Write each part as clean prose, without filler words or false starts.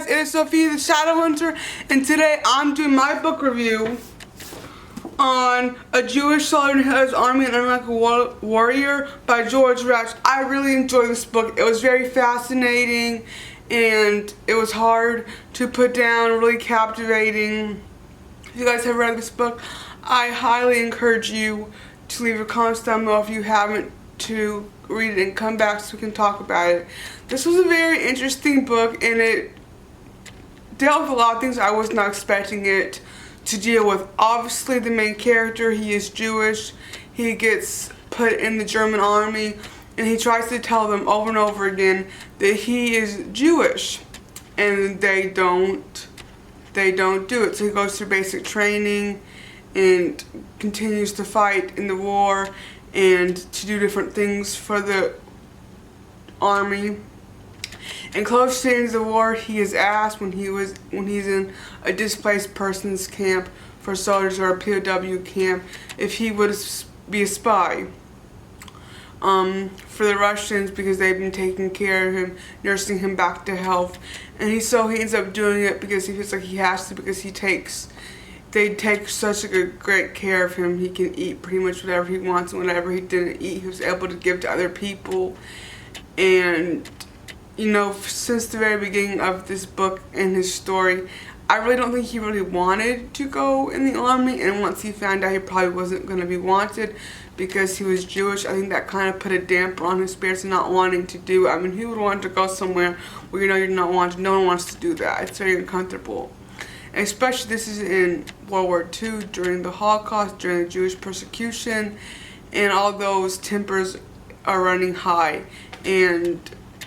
guys, it is Sophia the Shadow Hunter, and today I'm doing my book review on A Jewish Soldier in Hitler's Army and Unlike Warrior by George Ratch. I really enjoyed this book. It was very fascinating and it was hard to put down, really captivating. If you guys have read this book, I highly encourage you to leave your comments down below if you haven't, to read it and come back so we can talk about it. This was a very interesting book and it dealt with a lot of things I was not expecting it to deal with. Obviously the main character, he is Jewish. He gets put in the German army and he tries to tell them over and over again that he is Jewish, and they don't do it. So he goes through basic training and continues to fight in the war and to do different things for the army. And close to the end of the war, he is asked when he's in a displaced persons camp for soldiers or a POW camp if he would be a spy for the Russians, because they've been taking care of him, nursing him back to health. And he ends up doing it because he feels like he has to, because they take such a great care of him. He can eat pretty much whatever he wants, and whatever he didn't eat, he was able to give to other people. And you know, since the very beginning of this book and his story, I really don't think he really wanted to go in the army, and once he found out he probably wasn't going to be wanted because he was Jewish, I think that kind of put a damper on his spirits and not wanting to do it. I mean, who would want to go somewhere where you know you're not wanted? No one wants to do that. It's very uncomfortable. And especially this is in World War II, during the Holocaust, during the Jewish persecution, and all those tempers are running high. And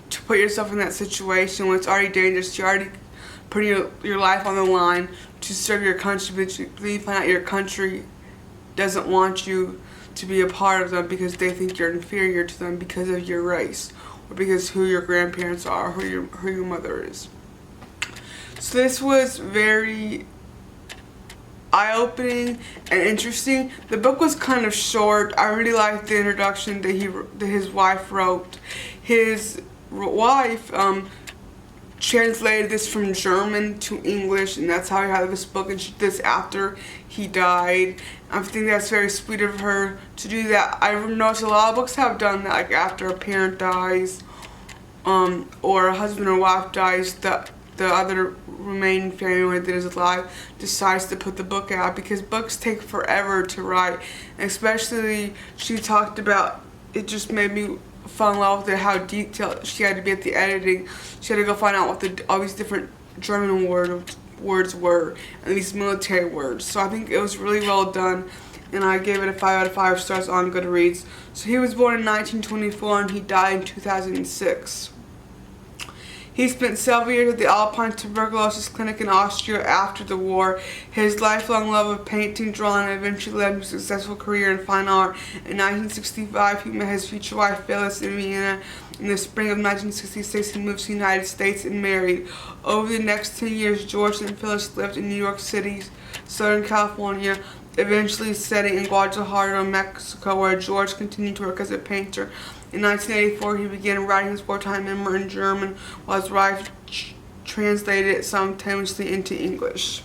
to put yourself in that situation when it's already dangerous, you're already putting your life on the line to serve your country, but you find out your country doesn't want you to be a part of them because they think you're inferior to them because of your race or because who your grandparents are, who your mother is. So this was very eye-opening and interesting. The book was kind of short. I really liked the introduction that his wife wrote. His wife translated this from German to English, and that's how he had this book, and she did this after he died. I think that's very sweet of her to do that. I've noticed a lot of books have done that, like after a parent dies or a husband or wife dies, the other remaining family member that is alive decides to put the book out, because books take forever to write. And especially, she talked about, it just made me fall in love with it, how detailed she had to be at the editing. She had to go find out what all these different German words were, and these military words. So I think it was really well done, and I gave it a 5 out of 5 stars on Goodreads. So he was born in 1924 and he died in 2006. He spent several years at the Alpine Tuberculosis Clinic in Austria after the war. His lifelong love of painting, drawing, eventually led to a successful career in fine art. In 1965, he met his future wife Phyllis in Vienna. In the spring of 1966, he moved to the United States and married. Over the next 10 years, George and Phyllis lived in New York City, Southern California, eventually settling in Guadalajara, Mexico, where George continued to work as a painter. In 1984, he began writing his wartime memoir in German, while his wife translated it simultaneously into English.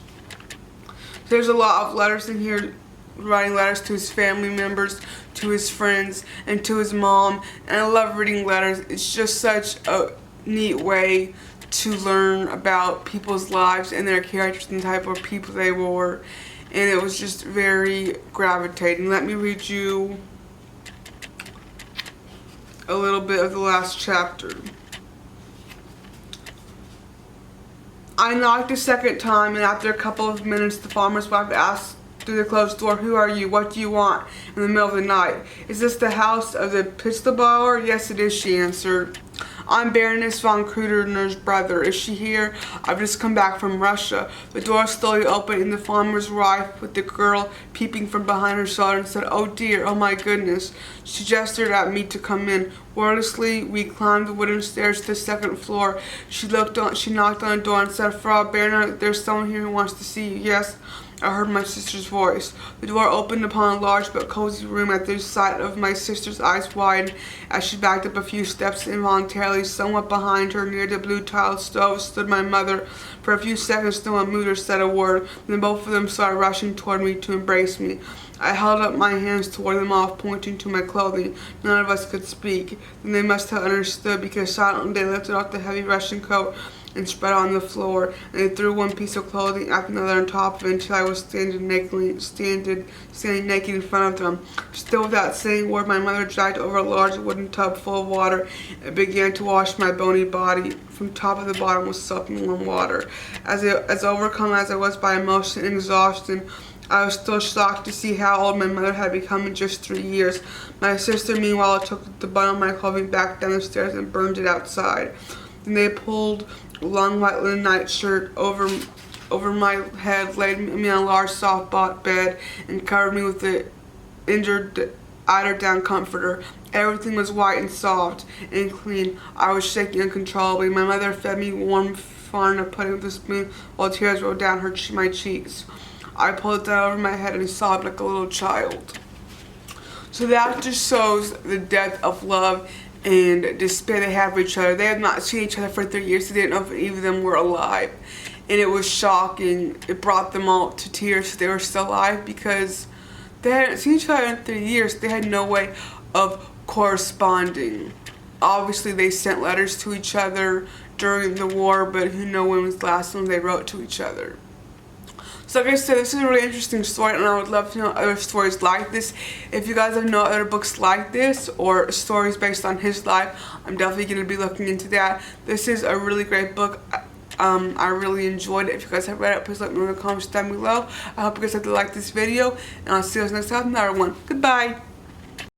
There's a lot of letters in here, writing letters to his family members, to his friends, and to his mom. And I love reading letters. It's just such a neat way to learn about people's lives and their characters and the type of people they were. And it was just very gravitating. Let me read you a little bit of the last chapter. I knocked a second time, and after a couple of minutes, the farmer's wife asked through the closed door, "Who are you? What do you want?" in the middle of the night. "Is this the house of the Pistolbauer?" "Yes, it is," she answered. "I'm Baroness von Kruderner's brother. Is she here?" "I've just come back from Russia." The door slowly opened, and the farmer's wife, with the girl peeping from behind her shoulder, said, "Oh dear, oh my goodness." She gestured at me to come in. Wordlessly, we climbed the wooden stairs to the second floor. She knocked on the door and said, "Frau Berner, there's someone here who wants to see you." "Yes." I heard my sister's voice. The door opened upon a large but cozy room. At the sight of my sister's eyes widened as she backed up a few steps involuntarily. Somewhat behind her, near the blue tiled stove, stood my mother. For a few seconds, no one moved or said a word. Then both of them started rushing toward me to embrace me. I held up my hands toward them all, pointing to my clothing. None of us could speak. Then they must have understood, because silently they lifted off the heavy Russian coat and spread it on the floor, and they threw one piece of clothing after another on top of it until I was standing naked in front of them. Still without saying a word, my mother dragged over a large wooden tub full of water and began to wash my bony body from top to the bottom with soap and warm water. As overcome as I was by emotion and exhaustion, I was still shocked to see how old my mother had become in just 3 years. My sister, meanwhile, took the bundle of my clothing back down the stairs and burned it outside. Then they pulled a long white linen nightshirt over my head, laid me on a large soft bed, and covered me with the injured eider-down comforter. Everything was white and soft and clean. I was shaking uncontrollably. My mother fed me warm fond pudding with a spoon while tears rolled down my cheeks. I pulled it down over my head and sobbed like a little child. So that just shows the depth of love and despair they have for each other. They have not seen each other for 3 years. They didn't know if either of them were alive. And it was shocking. It brought them all to tears. They were still alive because they hadn't seen each other in 3 years. They had no way of corresponding. Obviously, they sent letters to each other during the war, but who knows when was the last time they wrote to each other. So like I said, this is a really interesting story, and I would love to know other stories like this. If you guys have no other books like this or stories based on his life, I'm definitely going to be looking into that. This is a really great book. I really enjoyed it. If you guys have read it, please let me know in the comments down below. I hope you guys have to like this video, and I'll see you guys next time with another one. Goodbye.